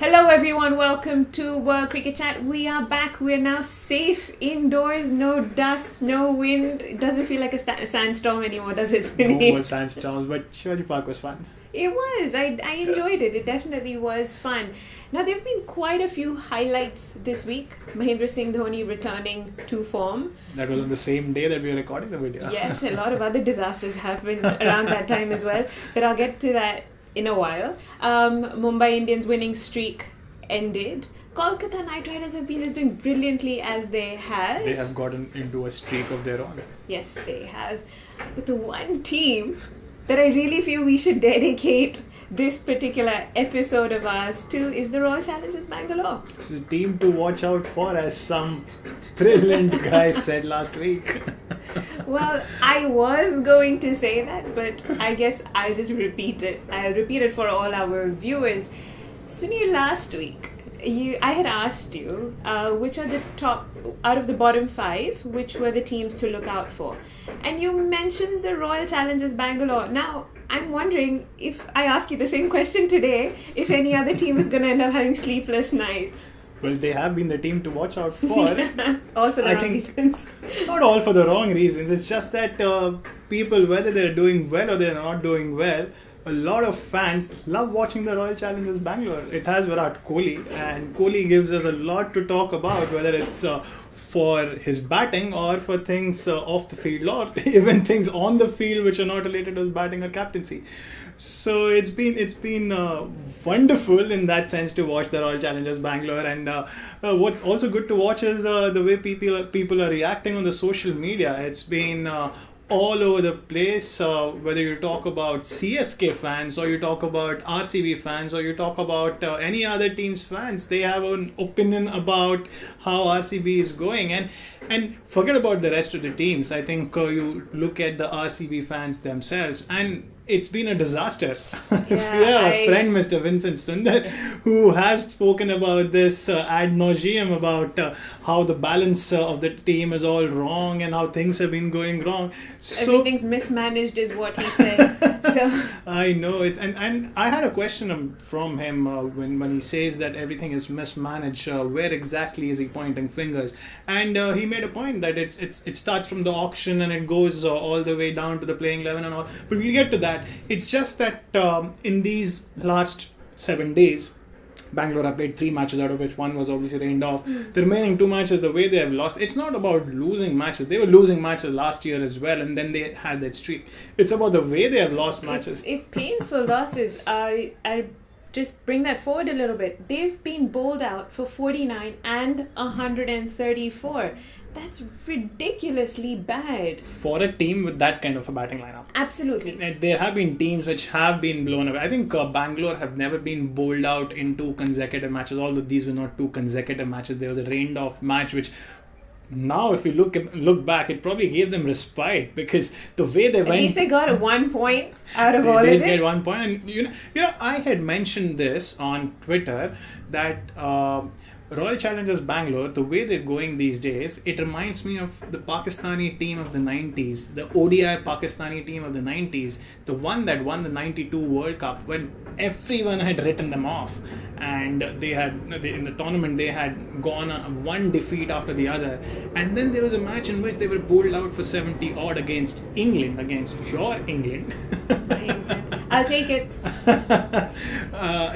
Hello everyone, welcome to World Cricket Chat. We are back. We're now safe indoors, no dust, no wind. It doesn't feel like a sandstorm anymore, does it, No Suneer? more sandstorms, but Shivaji Park was fun. It was. I enjoyed it. It definitely was fun. Now, there have been quite a few highlights this week. Mahendra Singh Dhoni returning to form. That was on the same day that we were recording the video. Yes, a lot of other disasters happened around that time as well. But I'll get to that in a while. Mumbai Indians winning streak ended. Kolkata Knight Riders have been just doing brilliantly as they have. They have gotten into a streak of their own. Yes, they have. But the one team that I really feel we should dedicate this particular episode of ours to is the Royal Challengers Bangalore. This is a team to watch out for, as some brilliant guy said last week. Well, I was going to say that, but I guess I'll just repeat it. I'll repeat it for all our viewers. Suneer, last week, I had asked you which are the top, out of the bottom five, which were the teams to look out for. And you mentioned the Royal Challengers Bangalore. Now, I'm wondering if I ask you the same question today, if any other team is going to end up having sleepless nights. Well, they have been the team to watch out for. All for the wrong reasons. Not all for the wrong reasons. It's just that people, whether they're doing well or they're not doing well, a lot of fans love watching the Royal Challengers Bangalore. It has Virat Kohli, and Kohli gives us a lot to talk about, whether it's for his batting or for things off the field, or even things on the field which are not related to his batting or captaincy. So it's been wonderful in that sense to watch the Royal Challengers Bangalore, and what's also good to watch is the way people are reacting on the social media. It's been all over the place, whether you talk about CSK fans or you talk about RCB fans or you talk about any other team's fans. They have an opinion about how RCB is going, and forget about the rest of the teams. I think you look at the RCB fans themselves, and it's been a disaster. We have a friend, Mr. Vincent Sundar, who has spoken about this ad nauseum about how the balance of the team is all wrong and how things have been going wrong. So, everything's mismanaged is what he said. So I know it, and I had a question from him when he says that everything is mismanaged. Where exactly is he pointing fingers? And he made a point that it starts from the auction and it goes all the way down to the playing 11 and all. But we'll get to that. It's just that in these last 7 days, Bangalore have played 3 matches, out of which one was obviously rained off. The remaining 2 matches, the way they have lost, it's not about losing matches. They were losing matches last year as well, and then they had that streak. It's about the way they have lost matches. It's painful losses. I just bring that forward a little bit. They've been bowled out for 49 and 134. That's ridiculously bad. For a team with that kind of a batting lineup. Absolutely. There have been teams which have been blown away. I think Bangalore have never been bowled out in 2 consecutive matches, although these were not 2 consecutive matches. There was a rained off match which, now if you look back, it probably gave them respite, because the way they went... At least they got a 1 point out of all of it. They did get 1 point. And you know, I had mentioned this on Twitter that Royal Challengers Bangalore, the way they're going these days, it reminds me of the Pakistani team of the 90s, the ODI Pakistani team of the 90s, the one that won the 92 World Cup, when everyone had written them off, and in the tournament they had gone on one defeat after the other, and then there was a match in which they were bowled out for 70 odd against England, against your England. I'll take it.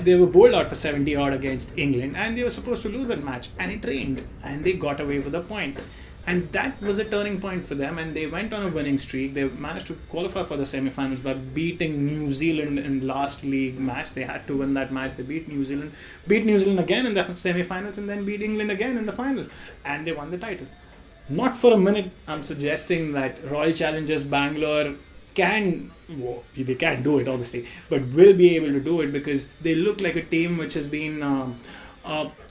They were bowled out for 70 odd against England, and they were supposed to lose that match, and it rained, and they got away with a point. And that was a turning point for them, and they went on a winning streak. They managed to qualify for the semi-finals by beating New Zealand in last league match. They had to win that match. They beat New Zealand again in the semi-finals, and then beat England again in the final, and they won the title. Not for a minute I'm suggesting that Royal Challengers Bangalore they can't do it obviously, but will be able to do it, because they look like a team which has been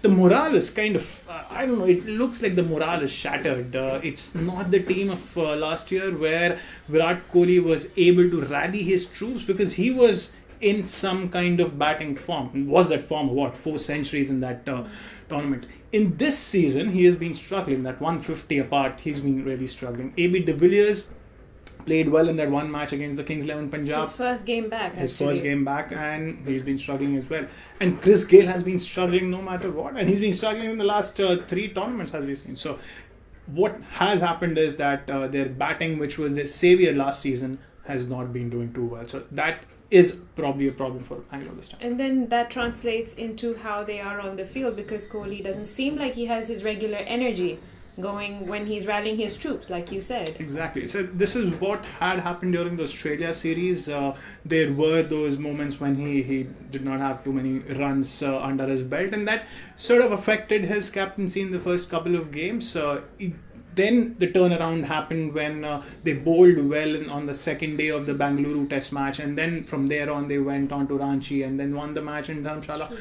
the morale is kind of I don't know, it looks like the morale is shattered. It's not the team of last year where Virat Kohli was able to rally his troops, because he was in some kind of batting form. Was that form 4 centuries in that tournament? In this season he has been struggling. That 150 apart, he's been really struggling. AB de Villiers played well in that one match against the Kings 11 Punjab. His first game back, His actually. first game back, and he's been struggling as well. And Chris Gayle has been struggling no matter what, and he's been struggling in the last 3 tournaments, as we've seen. So what has happened is that their batting, which was their savior last season, has not been doing too well. So that is probably a problem for Bangalore this time. And then that translates into how they are on the field, because Kohli doesn't seem like he has his regular energy going when he's rallying his troops, like you said. Exactly. So this is what had happened during the Australia series. There were those moments when he did not have too many runs under his belt, and that sort of affected his captaincy in the first couple of games. Then the turnaround happened when they bowled well on the second day of the Bangalore test match, and then from there on they went on to Ranchi and then won the match in Dharamshala.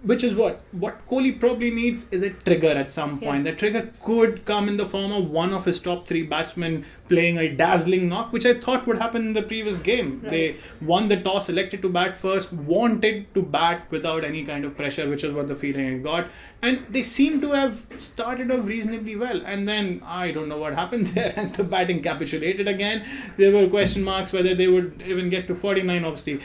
Which is what Kohli probably needs is a trigger at some point. Yeah. The trigger could come in the form of one of his top 3 batsmen playing a dazzling knock, which I thought would happen in the previous game. Right. They won the toss, elected to bat first, wanted to bat without any kind of pressure, which is what the feeling I got. And they seem to have started off reasonably well. And then I don't know what happened there, and the batting capitulated again. There were question marks whether they would even get to 49. Obviously,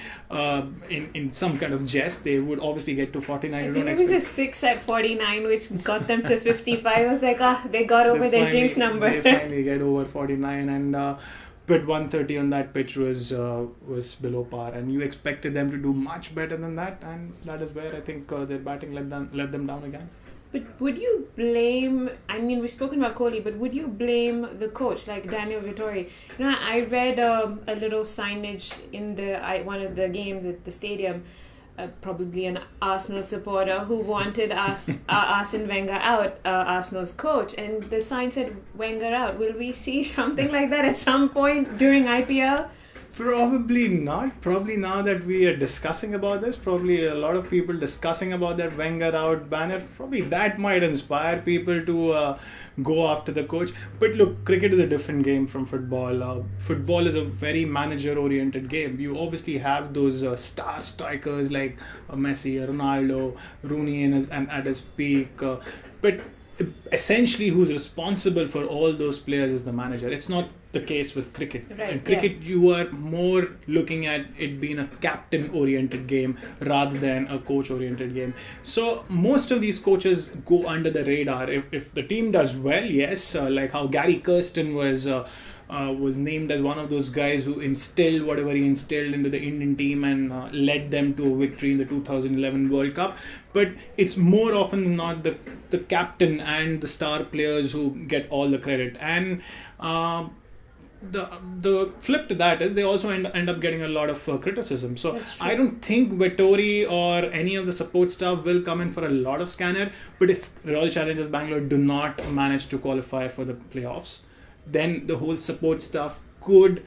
in some kind of jest, they would obviously get to 49. I think it was a 6 at 49 which got them to 55. I was like, they got over their jinx number. They finally get over 49, and but 130 on that pitch was below par, and you expected them to do much better than that, and that is where I think their batting let them down again. But would you blame, I mean, we've spoken about Kohli, but would you blame the coach, like Daniel Vittori? You know, I read a little signage in one of the games at the stadium, probably an Arsenal supporter who wanted Arsene Wenger out, Arsenal's coach, and the sign said Wenger out. Will we see something like that at some point during IPL? Probably not. Probably now that we are discussing about this, probably a lot of people discussing about that Wenger out banner, probably that might inspire people to go after the coach. But look, cricket is a different game from football. Football is a very manager-oriented game. You obviously have those star strikers like Messi, Ronaldo, Rooney at his peak. But essentially who's responsible for all those players is the manager. It's not the case with cricket. Right, In cricket, you are more looking at it being a captain-oriented game rather than a coach-oriented game. So most of these coaches go under the radar. If the team does well, yes, like how Gary Kirsten was named as one of those guys who instilled whatever he instilled into the Indian team and led them to a victory in the 2011 World Cup. But it's more often than not the captain and the star players who get all the credit. And the flip to that is they also end up getting a lot of criticism. So I don't think Vettori or any of the support staff will come in for a lot of scanner. But if Royal Challengers Bangalore do not manage to qualify for the playoffs, then the whole support staff could,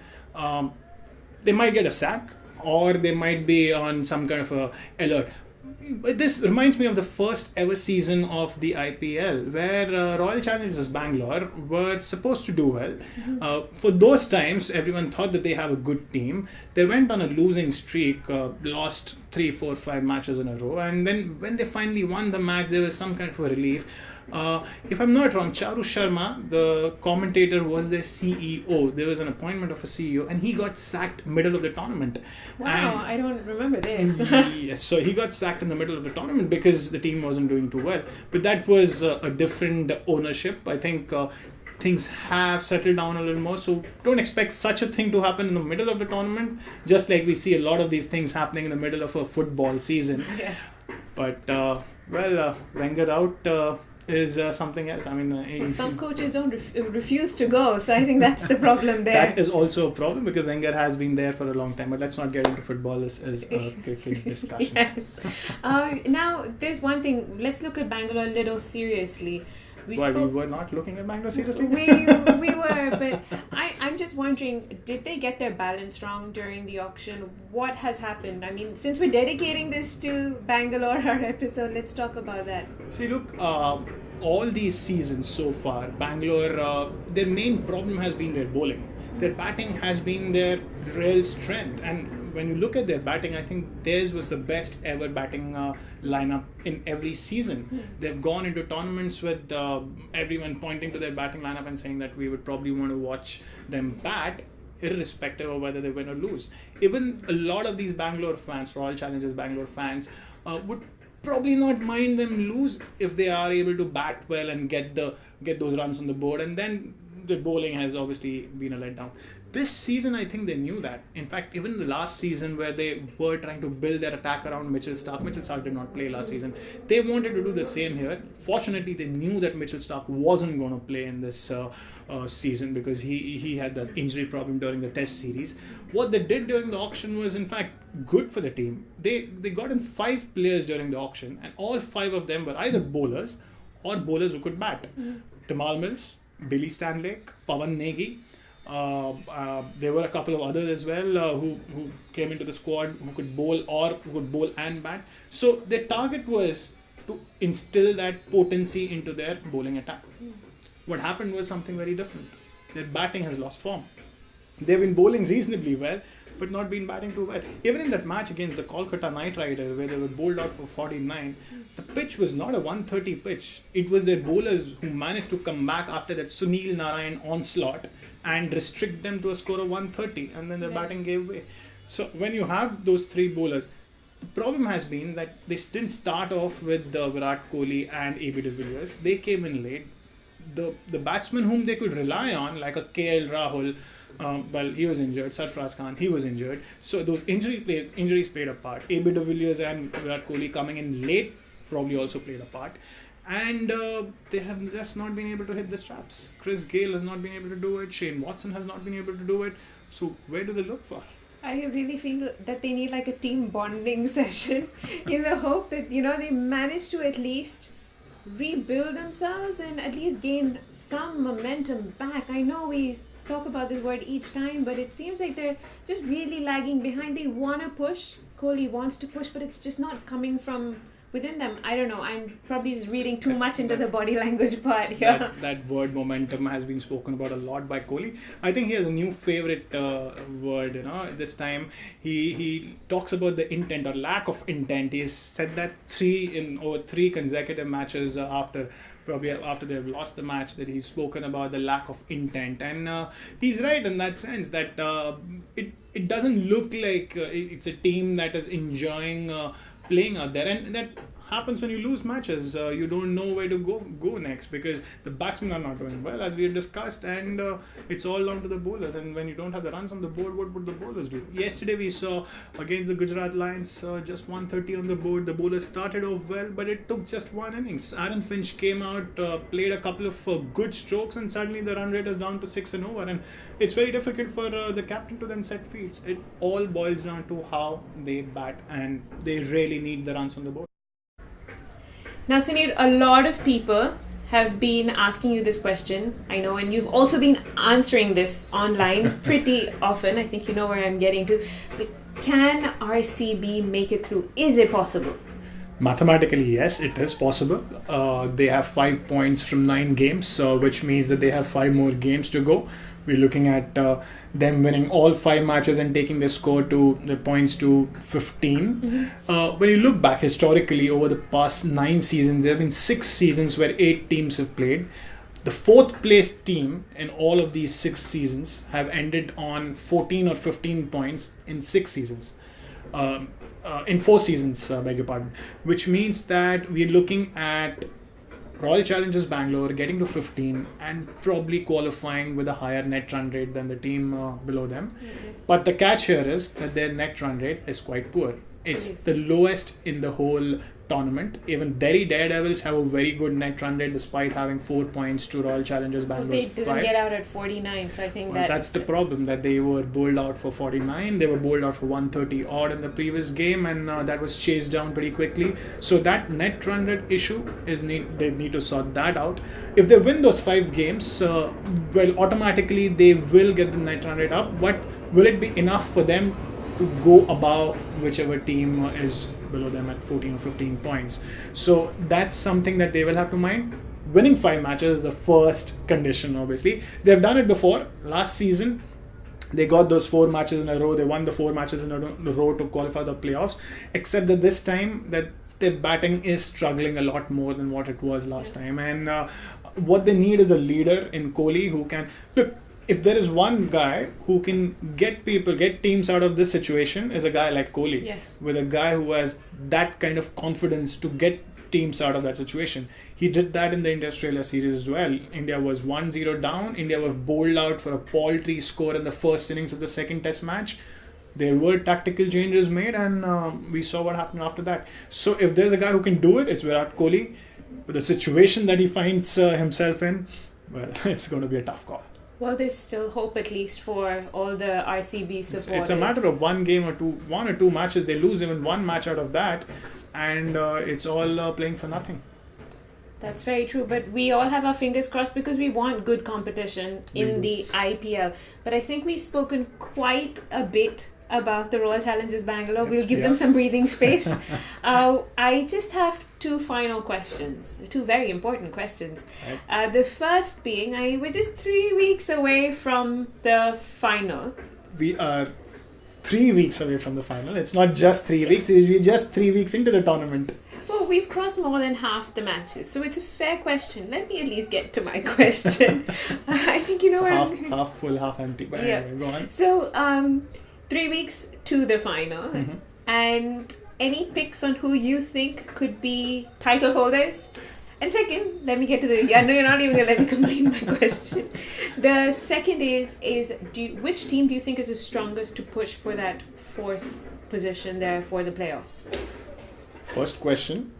they might get a sack or they might be on some kind of a alert. But this reminds me of the first ever season of the IPL where Royal Challengers Bangalore were supposed to do well. Mm-hmm. For those times, everyone thought that they have a good team. They went on a losing streak, lost 3, 4, 5 matches in a row, and then when they finally won the match, there was some kind of a relief. If I'm not wrong, Charu Sharma, the commentator, was their CEO. There was an appointment of a CEO, and he got sacked middle of the tournament. Wow, I don't remember this. Yes, so he got sacked in the middle of the tournament because the team wasn't doing too well. But that was a different ownership. I think things have settled down a little more. So don't expect such a thing to happen in the middle of the tournament, just like we see a lot of these things happening in the middle of a football season. Yeah. But, Wenger out is something else. I mean, some coaches don't refuse to go, so I think that's the problem there. That is also a problem because Wenger has been there for a long time. But let's not get into football as a cricket discussion. Yes. Now, there's one thing. Let's look at Bangalore a little seriously. We were not looking at Bangalore seriously? We were, but I'm just wondering, did they get their balance wrong during the auction? What has happened? I mean, since we're dedicating this to Bangalore, our episode, let's talk about that. See, look, all these seasons so far, Bangalore, their main problem has been their bowling. Their batting has been their real strength. And when you look at their batting, I think theirs was the best ever batting lineup in every season. They've gone into tournaments with everyone pointing to their batting lineup and saying that we would probably want to watch them bat. irrespective of whether they win or lose. Even a lot of these Bangalore fans, Royal Challengers Bangalore fans, would probably not mind them lose if they are able to bat well and get those runs on the board. And then the bowling has obviously been a letdown. This season, I think they knew that. In fact, even the last season where they were trying to build their attack around Mitchell Starc did not play last season. They wanted to do the same here. Fortunately, they knew that Mitchell Starc wasn't going to play in this season because he had that injury problem during the Test series. What they did during the auction was, in fact, good for the team. They got in 5 players during the auction, and all 5 of them were either bowlers or bowlers who could bat. Tamal Mills, Billy Stanlake, Pawan Negi. There were a couple of others as well who came into the squad who could bowl and bat. So their target was to instill that potency into their bowling attack. What happened was something very different. Their batting has lost form. They've been bowling reasonably well, but not been batting too well. Even in that match against the Kolkata Knight Riders, where they were bowled out for 49, the pitch was not a 130 pitch. It was their bowlers who managed to come back after that Sunil Narayan onslaught and restrict them to a score of 130, and then their batting gave way. So when you have those 3 bowlers, the problem has been that they didn't start off with Virat Kohli and AB de Villiers. They came in late. The batsmen whom they could rely on, like a KL Rahul, well, he was injured. Sarfraz Khan, he was injured. So those injuries played a part. AB de Villiers and Virat Kohli coming in late probably also played a part. And they have just not been able to hit the straps. Chris Gayle has not been able to do it. Shane Watson has not been able to do it. So where do they look for? I really feel that they need like a team bonding session in the hope that, they manage to at least rebuild themselves and at least gain some momentum back. I know we talk about this word each time, but it seems like they're just really lagging behind. They want to push. Kohli wants to push, but it's just not coming from within them. I don't know. I'm probably just reading too much into the body language part here. That word momentum has been spoken about a lot by Kohli. I think he has a new favorite word. This time he talks about the intent or lack of intent. He's said that over three consecutive matches after they've lost the match, that he's spoken about the lack of intent, and he's right in that sense that it doesn't look like it's a team that is enjoying playing out there, and that happens when you lose matches. You don't know where to go next because the batsmen are not doing well, as we had discussed, and it's all down to the bowlers. And when you don't have the runs on the board, what would the bowlers do? Yesterday we saw against the Gujarat Lions just 130 on the board. The bowlers started off well, but it took just one innings. Aaron Finch came out, played a couple of good strokes, and suddenly the run rate is down to 6 and over, and it's very difficult for the captain to then set fields. It all boils down to how they bat, and they really need the runs on the board. Now, Suneer, a lot of people have been asking you this question, I know, and you've also been answering this online pretty often. I think you know where I'm getting to. But can RCB make it through? Is it possible? Mathematically, yes, it is possible. They have 5 points from 9 games, which means that they have 5 more games to go. We're looking at them winning all 5 matches and taking the points to 15. When you look back historically over the past 9 seasons, there have been 6 seasons where 8 teams have played. The 4th place team in all of these 6 seasons have ended on 14 or 15 points in 6 seasons. In 4 seasons, beg your pardon. Which means that we're looking at Royal Challengers Bangalore getting to 15 and probably qualifying with a higher net run rate than the team below them. Okay. But the catch here is that their net run rate is quite poor. It's the lowest in the whole tournament. Even Delhi Daredevils have a very good net run rate despite having 4 points to Royal Challengers Bangalore. They didn't get out at 49, so I think that's the problem, that they were bowled out for 49. They were bowled out for 130 odd in the previous game, and that was chased down pretty quickly. So that net run rate issue they need to sort that out. If they win those 5 games, well, automatically they will get the net run rate up. But will it be enough for them to go above whichever team is below them at 14 or 15 points? So that's something that they will have to mind. Winning 5 matches is the first condition, obviously. They've done it before. Last season, they got those 4 matches in a row. They won the 4 matches in a row to qualify the playoffs. Except that this time, that their batting is struggling a lot more than what it was last time. And what they need is a leader in Kohli who can... Look, if there is one guy who can get teams out of this situation, is a guy like Kohli. Yes. With a guy who has that kind of confidence to get teams out of that situation. He did that in the India-Australia series as well. India was 1-0 down. India were bowled out for a paltry score in the first innings of the second test match. There were tactical changes made, and we saw what happened after that. So if there's a guy who can do it, it's Virat Kohli. But the situation that he finds himself in, well, it's going to be a tough call. Well, there's still hope, at least for all the RCB supporters. It's a matter of one or two matches. They lose even one match out of that, and it's all playing for nothing. That's very true, but we all have our fingers crossed because we want good competition in the IPL. But I think we've spoken quite a bit about the Royal Challengers Bangalore. We'll give them some breathing space. I just have two final questions, two very important questions. Right. The first being, we're just 3 weeks away from the final. We are 3 weeks away from the final. It's not just 3 weeks, we're just 3 weeks into the tournament. Well, we've crossed more than half the matches, so it's a fair question. Let me at least get to my question. I think you know it's half full, half empty. But anyway, go on. So, 3 weeks to the final, and any picks on who you think could be title holders? And second, let me get to the... I know you're not even going to let me complete my question. The second is which team do you think is the strongest to push for that fourth position there for the playoffs? First question.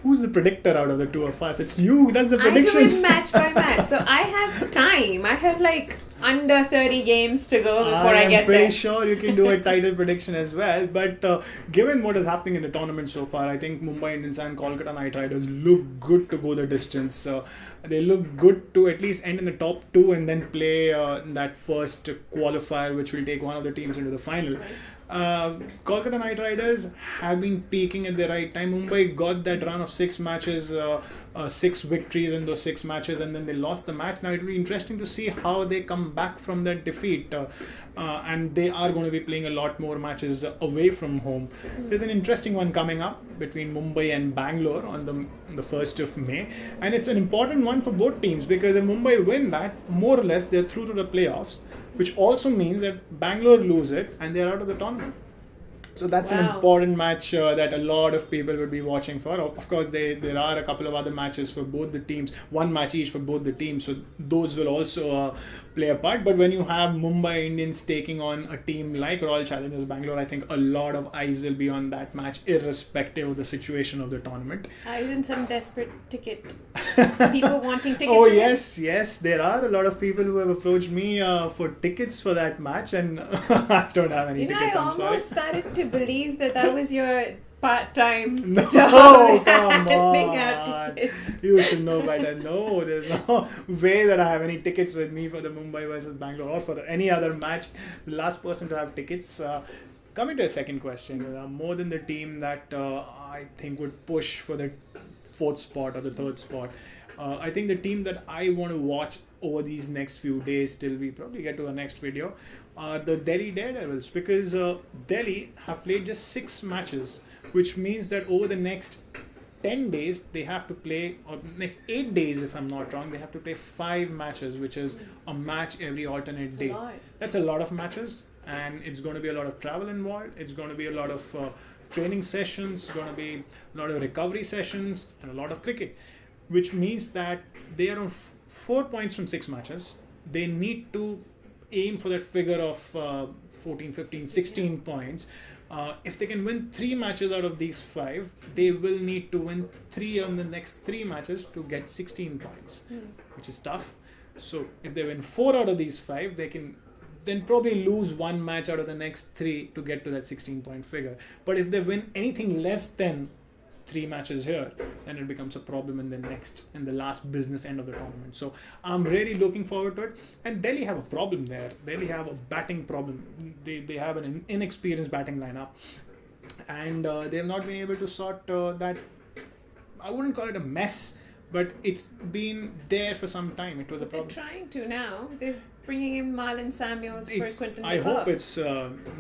Who's the predictor out of the two of us? It's you who does the predictions. I do it match by match. So I have time. I have under 30 games to go before I get there. I'm pretty sure you can do a title prediction as well. But given what is happening in the tournament so far, I think Mumbai Indians and Kolkata Knight Riders look good to go the distance. They look good to at least end in the top two and then play that first qualifier, which will take one of the teams into the final. Kolkata Knight Riders have been peaking at the right time. Mumbai got that run of 6 matches, 6 victories in those 6 matches, and then they lost the match. Now it will be interesting to see how they come back from that defeat, and they are going to be playing a lot more matches away from home. There's an interesting one coming up between Mumbai and Bangalore on the 1st of May, and it's an important one for both teams because if Mumbai win that, more or less they're through to the playoffs, which also means that Bangalore lose it and they're out of the tournament. So that's an important match that a lot of people would be watching for. Of course, there are a couple of other matches for both the teams, one match each for both the teams. So those will also play a part. But when you have Mumbai Indians taking on a team like Royal Challengers Bangalore, I think a lot of eyes will be on that match, irrespective of the situation of the tournament. Isn't some desperate people wanting tickets? Oh, yes. There are a lot of people who have approached me for tickets for that match, and I don't have any tickets. I almost started to believe that was your part-time job. No, come on. You should know better. No, there's no way that I have any tickets with me for the Mumbai versus Bangalore or for any other match. The last person to have tickets. Coming to a second question, more than the team that I think would push for the 4th spot or the 3rd spot. I think the team that I want to watch over these next few days till we probably get to our next video are the Delhi Daredevils, because Delhi have played just 6 matches, which means that over the next 10 days they have to play, or next 8 days if I'm not wrong, they have to play 5 matches, which is a match every alternate day. That's a lot of matches, and it's going to be a lot of travel involved. It's going to be a lot of training sessions, going to be a lot of recovery sessions, and a lot of cricket, which means that they are on 4 points from 6 matches. They need to aim for that figure of 14, 15, 16 points. If they can win 3 matches out of these 5, they will need to win 3 on the next 3 matches to get 16 points, which is tough. So if they win 4 out of these 5, they can then probably lose 1 match out of the next 3 to get to that 16-point figure. But if they win anything less than 3 matches here, then it becomes a problem in the last business end of the tournament. So I'm really looking forward to it. And Delhi have a problem there. Delhi have a batting problem. They have an inexperienced batting lineup, and they have not been able to sort that. I wouldn't call it a mess, but it's been there for some time. It was a problem. They're trying to now. bringing in Marlon Samuels for Quinton de I Kock? hope it's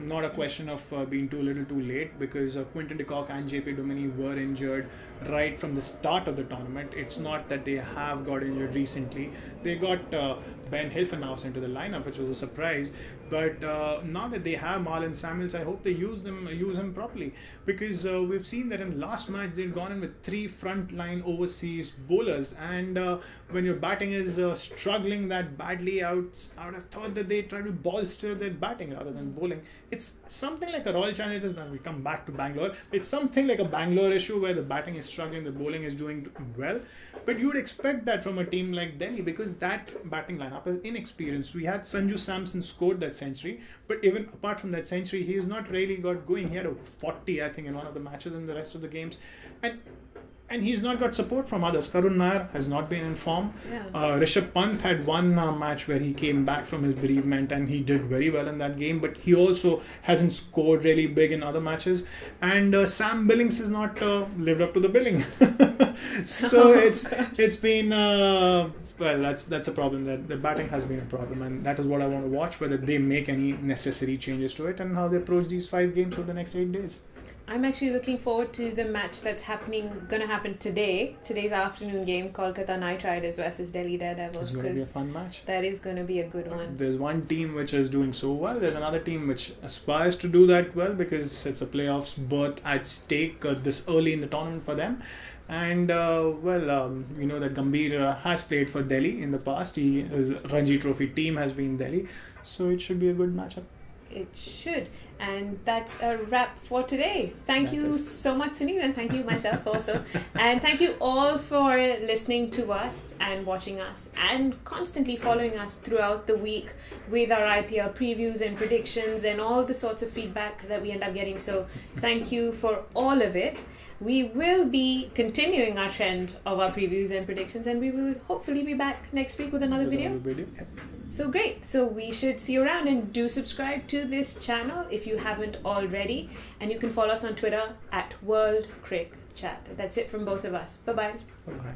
not a question of being too little too late, because Quinton de Kock and JP Domini were injured right from the start of the tournament. It's not that they have got injured recently. They got Ben Hilfenhaus into the lineup, which was a surprise. But now that they have Marlon Samuels, I hope they use him properly, because we've seen that in the last match they'd gone in with 3 frontline overseas bowlers, and when your batting is struggling that badly, I would have thought that they try to bolster their batting rather than bowling. It's something like a Royal Challengers, when we come back to Bangalore, it's something like a Bangalore issue where the batting is struggling, the bowling is doing well. But you would expect that from a team like Delhi, because that batting lineup is inexperienced. We had Sanju Samson scored that century, but even apart from that century, he has not really got going. He had a 40, I think, in one of the matches in the rest of the games. And he's not got support from others. Karun Nair has not been in form. Yeah. Rishabh Pant had one match where he came back from his bereavement and he did very well in that game, but he also hasn't scored really big in other matches. And Sam Billings has not lived up to the billing. So it's been well, that's a problem. That the batting has been a problem, and that is what I want to watch, whether they make any necessary changes to it and how they approach these 5 games for the next 8 days. I'm actually looking forward to the match that's gonna happen today's afternoon game, Kolkata Knight Riders versus Delhi Daredevils. It's going to be a fun match. That is going to be a good one. There's one team which is doing so well. There's another team which aspires to do that well, because it's a playoffs berth at stake this early in the tournament for them. And we know that Gambhir has played for Delhi in the past. His Ranji Trophy team has been Delhi, so it should be a good matchup. It should. And that's a wrap for today. Thank you so much, Suneer, and thank you myself also. And thank you all for listening to us and watching us and constantly following us throughout the week with our IPL previews and predictions and all the sorts of feedback that we end up getting. So thank you for all of it. We will be continuing our trend of our previews and predictions, and we will hopefully be back next week with another video. So great. So we should see you around, and do subscribe to this channel if you haven't already. And you can follow us on Twitter at World Crick Chat. That's it from both of us. Bye-bye. Bye-bye.